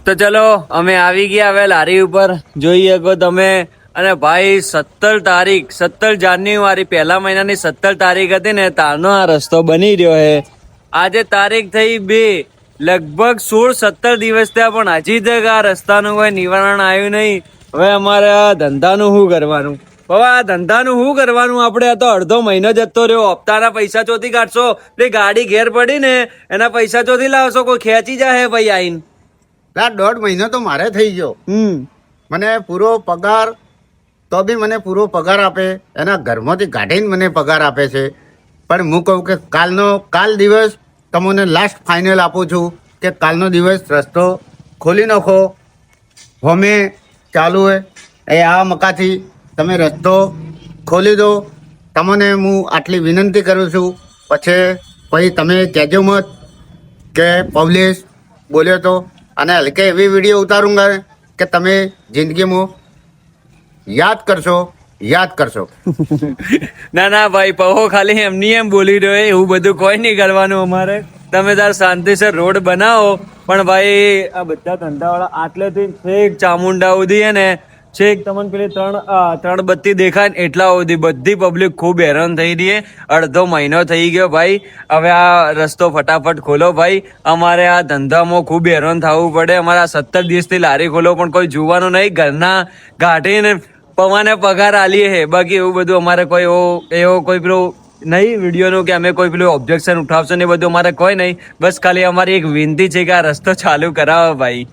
તો ચલો અમે આવી ગયા હવે લારી ઉપર, જોઈ શકો તમે. અને ભાઈ 17 જાન્યુઆરી પહેલા મહિનાની 17 તારીખ હતી ને, તારનો આ રસ્તો બની રહ્યો છે. આજે તારીખ થઈ 2, લગભગ 16-17 દિવસ થયા, પણ હજી તક આ રસ્તાનું કોઈ નિવારણ આવ્યું નહીં. હવે અમારે આ ધંધાનું શું કરવાનું? હવે આ ધંધાનું શું કરવાનું? આપણે આ તો અડધો મહિનો જતો રહ્યો, હપ્તાના પૈસા ચોથી કાઢશો, એટલે ગાડી ઘેર પડી ને એના પૈસા ચોથી લાવશો? કોઈ ખેંચી જાય ભાઈ આઈને. 1.5 મહિનો તો મારે થઈ ગયો. મને પૂરો પગાર, તો બી મને પૂરો પગાર આપે, એના ઘરમાંથી કાઢીને મને પગાર આપે છે. પણ હું કહું કે કાલ દિવસ તમને લાસ્ટ ફાઇનલ આપું છું કે કાલનો દિવસ રસ્તો ખોલી નાખો. હોમે ચાલુ હોય એ આ મકાથી તમે રસ્તો ખોલી દો. તમને હું આટલી વિનંતી કરું છું. પછી તમે કહેજો મત કે પબ્લિશ બોલ્યો તો, અને હલકે એવી વિડીયો ઉતારુંગા કે તમે જિંદગીમાં યાદ કરશો. ના ભાઈ, પહો ખાલી એમની એમ બોલી રહ્યો, એવું બધું કોઈ નહીં કરવાનું અમારે. તમે તાર શાંતિસર રોડ બનાવો. પણ ભાઈ આ બધા ધંધાવાળા આટલેથી છેક ચામુંડા સુધી હે ને, છેક તમને પેલી ત્રણ બત્તી દેખાય ને એટલા સુધી બધી પબ્લિક ખૂબ હેરાન થઈ રહી. અડધો મહિનો થઈ ગયો ભાઈ. હવે આ રસ્તો ફટાફટ ખોલો ભાઈ, અમારે આ ધંધામાં ખૂબ હેરાન થવું પડે. અમારા 17 દિવસથી લારી ખોલો પણ કોઈ જોવાનું નહીં. ઘરના ગાંઠીને પવાને પગાર આલીએ હે, બાકી એવું બધું અમારે કોઈ એવો કોઈ પેલું નહીં વિડીયોનું કે અમે કોઈ પેલું ઓબ્જેક્શન ઉઠાવશો ને એ બધું અમારે કોઈ નહીં. બસ ખાલી અમારી એક વિનંતી છે કે આ રસ્તો ચાલુ કરાવો ભાઈ.